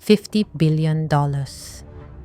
$50 billion.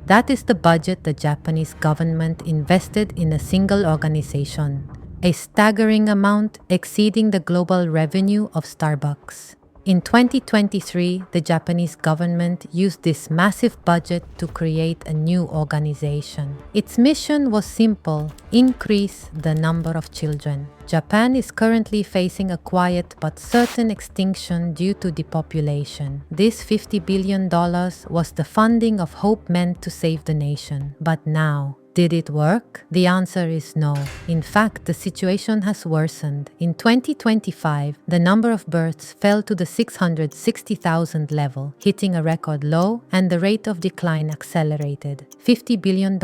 That is the budget the Japanese government invested in a single organization, a staggering amount exceeding the global revenue of Starbucks. In 2023, the Japanese government used this massive budget to create a new organization. Its mission was simple: increase the number of children. Japan is currently facing a quiet but certain extinction due to depopulation. This $50 billion was the funding of hope meant to save the nation. But now, did it work? The answer is no. In fact, the situation has worsened. In 2025, the number of births fell to the 660,000 level, hitting a record low, and the rate of decline accelerated. $50 billion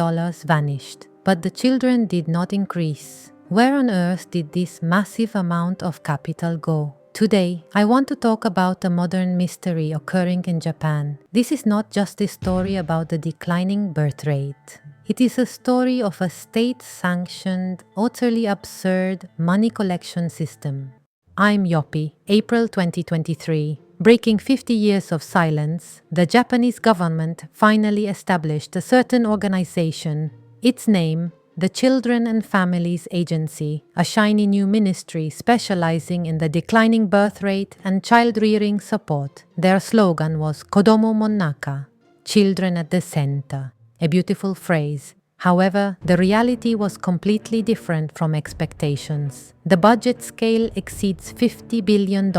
vanished, but the children did not increase. Where on earth did this massive amount of capital go? Today, I want to talk about a modern mystery occurring in Japan. This is not just a story about the declining birth rate. It is a story of a state-sanctioned, utterly absurd money collection system. I'm Yoppy, April 2023. Breaking 50 years of silence, the Japanese government finally established a certain organization. Its name, the Children and Families Agency, a shiny new ministry specializing in the declining birth rate and child-rearing support. Their slogan was Kodomo Monnaka, children at the center. A beautiful phrase. However, the reality was completely different from expectations. The budget scale exceeds $50 billion.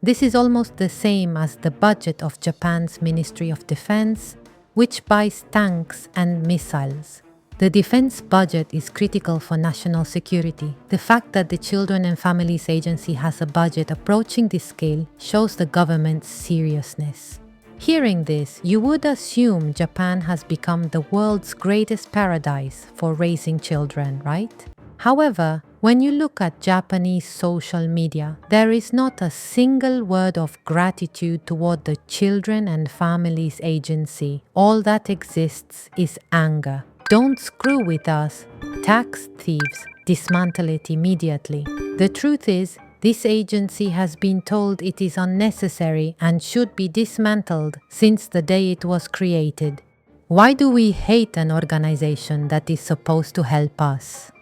This is almost the same as the budget of Japan's Ministry of Defense, which buys tanks and missiles. The defense budget is critical for national security. The fact that the Children and Families Agency has a budget approaching this scale shows the government's seriousness. Hearing this, you would assume Japan has become the world's greatest paradise for raising children, right? However, when you look at Japanese social media, there is not a single word of gratitude toward the Children and Families Agency. All that exists is anger. Don't screw with us. Tax thieves, dismantle it immediately. The truth is, this agency has been told it is unnecessary and should be dismantled since the day it was created. Why do we hate an organization that is supposed to help us?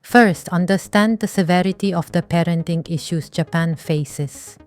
First, understand the severity of the parenting issues Japan faces.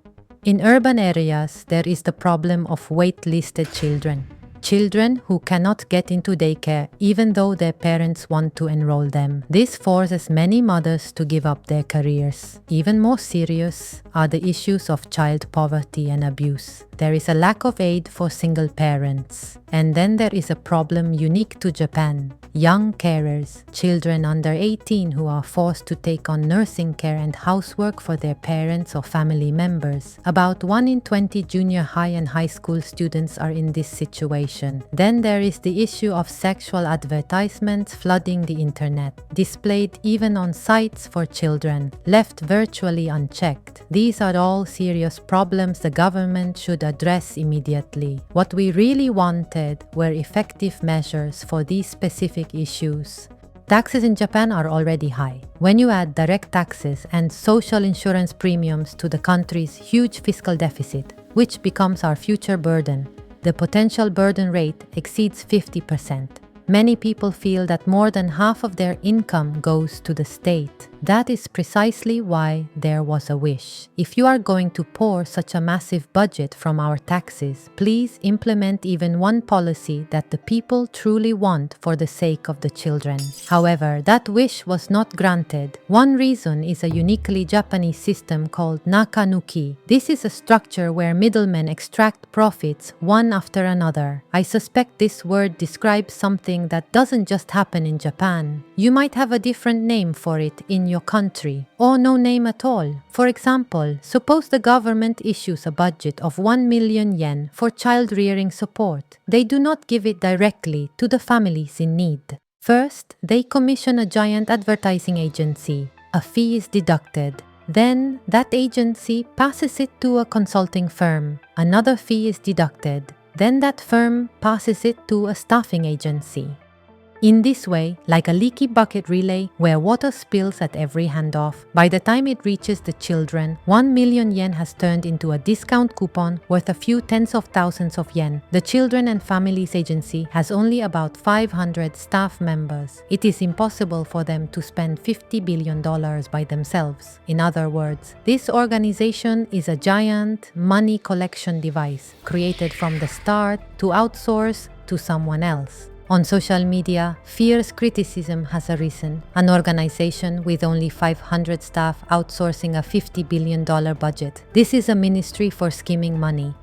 In urban areas, there is the problem of wait-listed children. Children who cannot get into daycare even though their parents want to enroll them. This forces many mothers to give up their careers. Even more serious are the issues of child poverty and abuse. There is a lack of aid for single parents. And then there is a problem unique to Japan. Young carers, children under 18 who are forced to take on nursing care and housework for their parents or family members. About 1 in 20 junior high and high school students are in this situation. Then there is the issue of sexual advertisements flooding the internet, displayed even on sites for children, left virtually unchecked. These are all serious problems the government should address immediately. What we really wanted were effective measures for these specific issues. Taxes in Japan are already high. When you add direct taxes and social insurance premiums to the country's huge fiscal deficit, which becomes our future burden, the potential burden rate exceeds 50%. Many people feel that more than half of their income goes to the state. That is precisely why there was a wish. If you are going to pour such a massive budget from our taxes, please implement even one policy that the people truly want for the sake of the children. However, that wish was not granted. One reason is a uniquely Japanese system called Nakanuki. This is a structure where middlemen extract profits one after another. I suspect this word describes something that doesn't just happen in Japan. You might have a different name for it in your country, or no name at all. For example, suppose the government issues a budget of 1 million yen for child-rearing support. They do not give it directly to the families in need. First, they commission a giant advertising agency. A fee is deducted. Then, that agency passes it to a consulting firm. Another fee is deducted. Then that firm passes it to a staffing agency. In this way, like a leaky bucket relay where water spills at every handoff, by the time it reaches the children, 1 million yen has turned into a discount coupon worth a few tens of thousands of yen. The Children and Families Agency has only about 500 staff members. It is impossible for them to spend $50 billion by themselves. In other words, this organization is a giant money collection device created from the start to outsource to someone else. On social media, fierce criticism has arisen. An organization with only 500 staff outsourcing a $50 billion budget. This is a ministry for skimming money.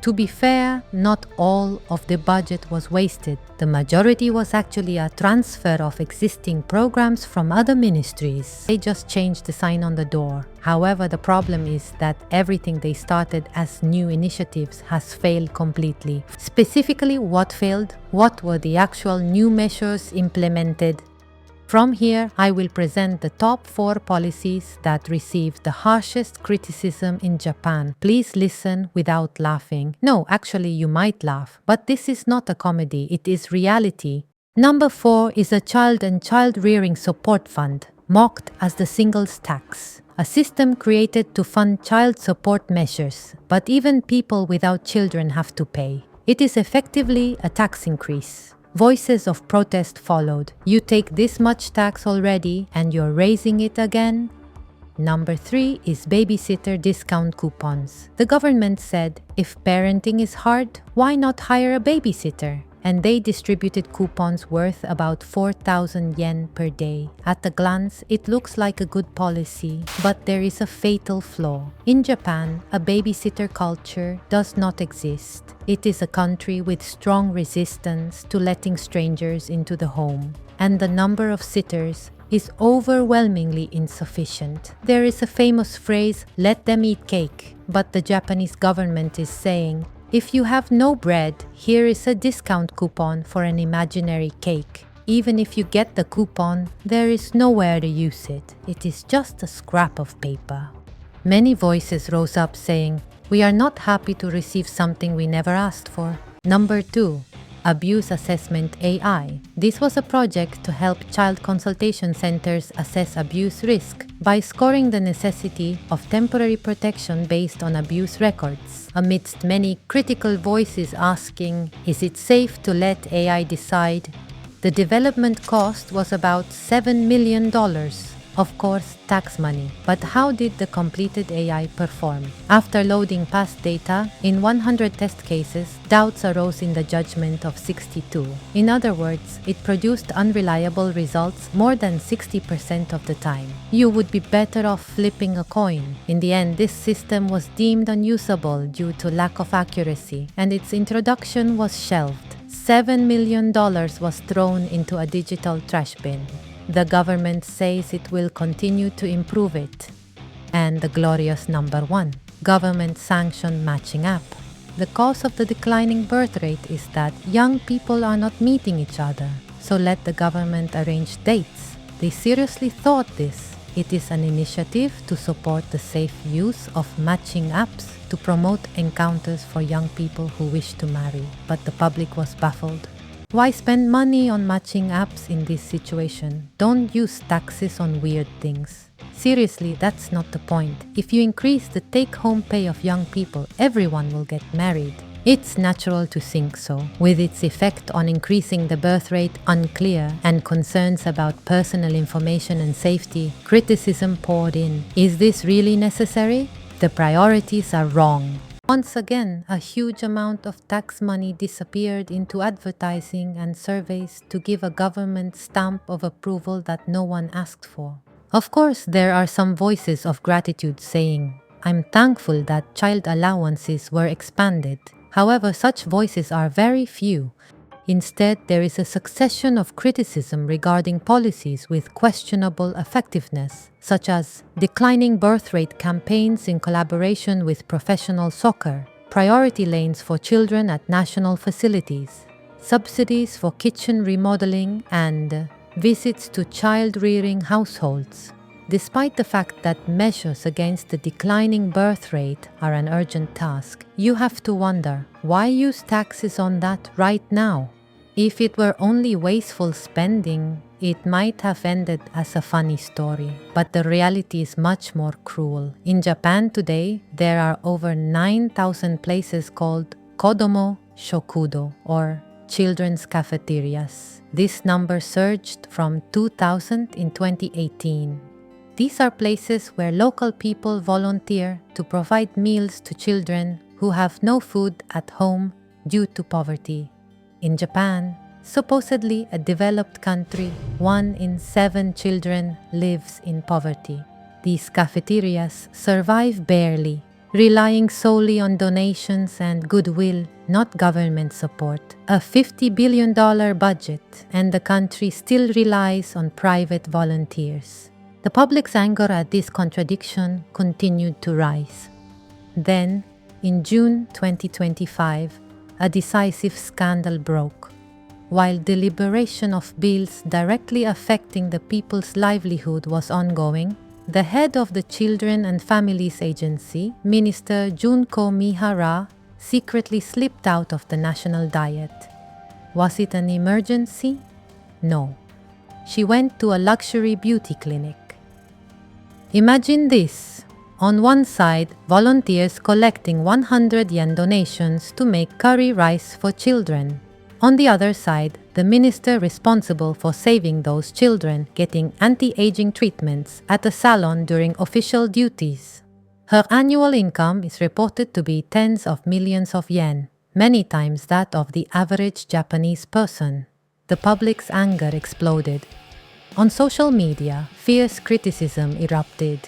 To be fair, not all of the budget was wasted. The majority was actually a transfer of existing programs from other ministries. They just changed the sign on the door. However, the problem is that everything they started as new initiatives has failed completely. Specifically, what failed? What were the actual new measures implemented? From here, I will present the top 4 policies that received the harshest criticism in Japan. Please listen without laughing. No, actually you might laugh, but this is not a comedy, it is reality. Number 4 is a Child and Child Rearing Support Fund, mocked as the singles tax. A system created to fund child support measures, but even people without children have to pay. It is effectively a tax increase. Voices of protest followed. You take this much tax already and you're raising it again? Number 3 is babysitter discount coupons. The government said, if parenting is hard, why not hire a babysitter? And they distributed coupons worth about 4,000 yen per day. At a glance, it looks like a good policy, but there is a fatal flaw. In Japan, a babysitter culture does not exist. It is a country with strong resistance to letting strangers into the home, and the number of sitters is overwhelmingly insufficient. There is a famous phrase, let them eat cake, but the Japanese government is saying, if you have no bread, here is a discount coupon for an imaginary cake. Even if you get the coupon, there is nowhere to use it. It is just a scrap of paper. Many voices rose up saying, we are not happy to receive something we never asked for. Number 2. Abuse Assessment AI. This was a project to help child consultation centers assess abuse risk by scoring the necessity of temporary protection based on abuse records. Amidst many critical voices asking, is it safe to let AI decide? The development cost was about $7 million. Of course, tax money. But how did the completed AI perform? After loading past data, in 100 test cases, doubts arose in the judgment of 62. In other words, it produced unreliable results more than 60% of the time. You would be better off flipping a coin. In the end, this system was deemed unusable due to lack of accuracy, and its introduction was shelved. $7 million was thrown into a digital trash bin. The government says it will continue to improve it. And the glorious number 1, government-sanctioned matching app. The cause of the declining birth rate is that young people are not meeting each other, so let the government arrange dates. They seriously thought this. It is an initiative to support the safe use of matching apps to promote encounters for young people who wish to marry, but the public was baffled. Why spend money on matching apps in this situation? Don't use taxes on weird things. Seriously, that's not the point. If you increase the take-home pay of young people, everyone will get married. It's natural to think so. With its effect on increasing the birth rate unclear and concerns about personal information and safety, criticism poured in. Is this really necessary? The priorities are wrong. Once again, a huge amount of tax money disappeared into advertising and surveys to give a government stamp of approval that no one asked for. Of course, there are some voices of gratitude saying, I'm thankful that child allowances were expanded. However, such voices are very few. Instead, there is a succession of criticism regarding policies with questionable effectiveness, such as declining birth rate campaigns in collaboration with professional soccer, priority lanes for children at national facilities, subsidies for kitchen remodeling, and visits to child-rearing households. Despite the fact that measures against the declining birth rate are an urgent task, you have to wonder, why use taxes on that right now? If it were only wasteful spending, it might have ended as a funny story, but the reality is much more cruel. In Japan today, there are over 9,000 places called Kodomo Shokudo, or children's cafeterias. This number surged from 2,000 in 2018. These are places where local people volunteer to provide meals to children who have no food at home due to poverty. In Japan, supposedly a developed country, 1 in 7 children lives in poverty. These cafeterias survive barely, relying solely on donations and goodwill, not government support. A $50 billion budget, and the country still relies on private volunteers. The public's anger at this contradiction continued to rise. Then, in June 2025, a decisive scandal broke. While deliberation of bills directly affecting the people's livelihood was ongoing, the head of the Children and Families Agency, Minister Junko Mihara, secretly slipped out of the national diet. Was it an emergency? No. She went to a luxury beauty clinic. Imagine this. On one side, volunteers collecting 100 yen donations to make curry rice for children. On the other side, the minister responsible for saving those children getting anti-aging treatments at a salon during official duties. Her annual income is reported to be tens of millions of yen, many times that of the average Japanese person. The public's anger exploded. On social media, fierce criticism erupted.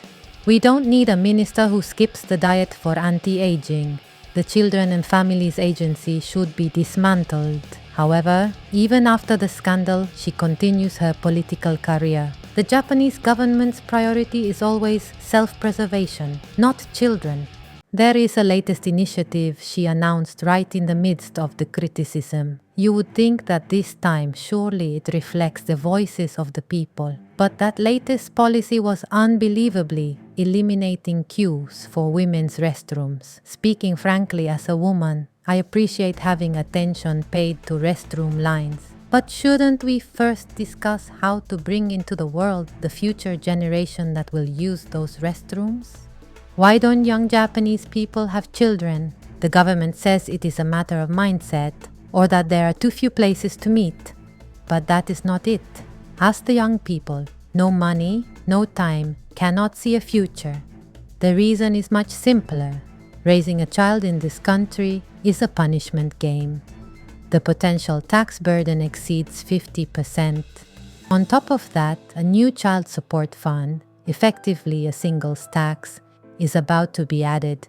We don't need a minister who skips the diet for anti-aging. The Children and Families Agency should be dismantled. However, even after the scandal, she continues her political career. The Japanese government's priority is always self-preservation, not children. There is a latest initiative she announced right in the midst of the criticism. You would think that this time surely it reflects the voices of the people. But that latest policy was unbelievably eliminating queues for women's restrooms. Speaking frankly as a woman, I appreciate having attention paid to restroom lines. But shouldn't we first discuss how to bring into the world the future generation that will use those restrooms? Why don't young Japanese people have children? The government says it is a matter of mindset, or that there are too few places to meet. But that is not it. Ask the young people. No money, no time, cannot see a future. The reason is much simpler. Raising a child in this country is a punishment game. The potential tax burden exceeds 50%. On top of that, a new child support fund, effectively a singles tax, is about to be added.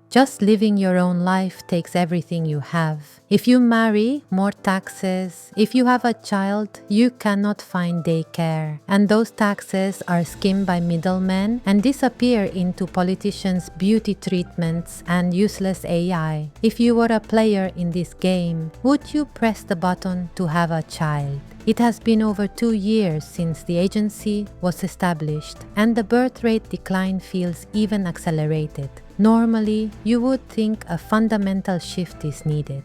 Just living your own life takes everything you have. If you marry, more taxes. If you have a child, you cannot find daycare. And those taxes are skimmed by middlemen and disappear into politicians' beauty treatments and useless AI. If you were a player in this game, would you press the button to have a child? It has been over 2 years since the agency was established, and the birth rate decline feels even accelerated. Normally, you would think a fundamental shift is needed.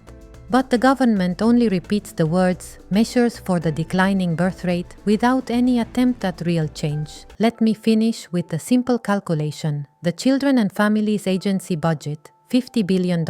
But the government only repeats the words "measures for the declining birth rate" without any attempt at real change. Let me finish with a simple calculation. The Children and Families Agency budget, $50 billion.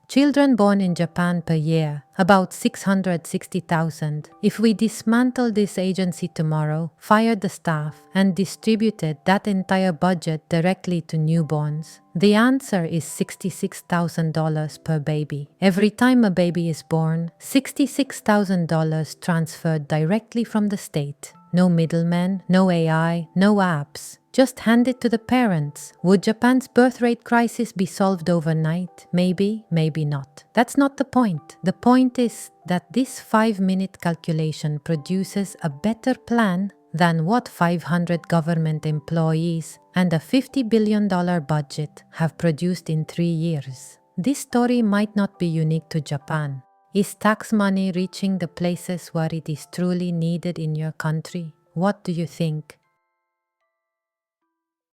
Children born in Japan per year, about 660,000. If we dismantle this agency tomorrow, fired the staff, and distributed that entire budget directly to newborns, the answer is $66,000 per baby. Every time a baby is born, $66,000 transferred directly from the state. No middlemen, no AI, no apps. Just hand it to the parents. Would Japan's birth rate crisis be solved overnight? Maybe, maybe not. That's not the point. The point is that this 5-minute calculation produces a better plan than what 500 government employees and a $50 billion budget have produced in 3 years. This story might not be unique to Japan. Is tax money reaching the places where it is truly needed in your country? What do you think?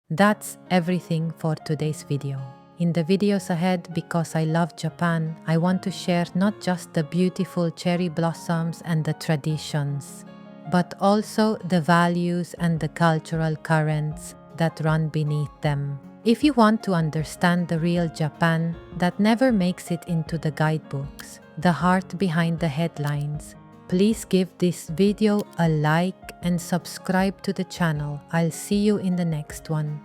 That's everything for today's video. In the videos ahead, because I love Japan, I want to share not just the beautiful cherry blossoms and the traditions, but also the values and the cultural currents that run beneath them. If you want to understand the real Japan that never makes it into the guidebooks, the heart behind the headlines, please give this video a like and subscribe to the channel. I'll see you in the next one.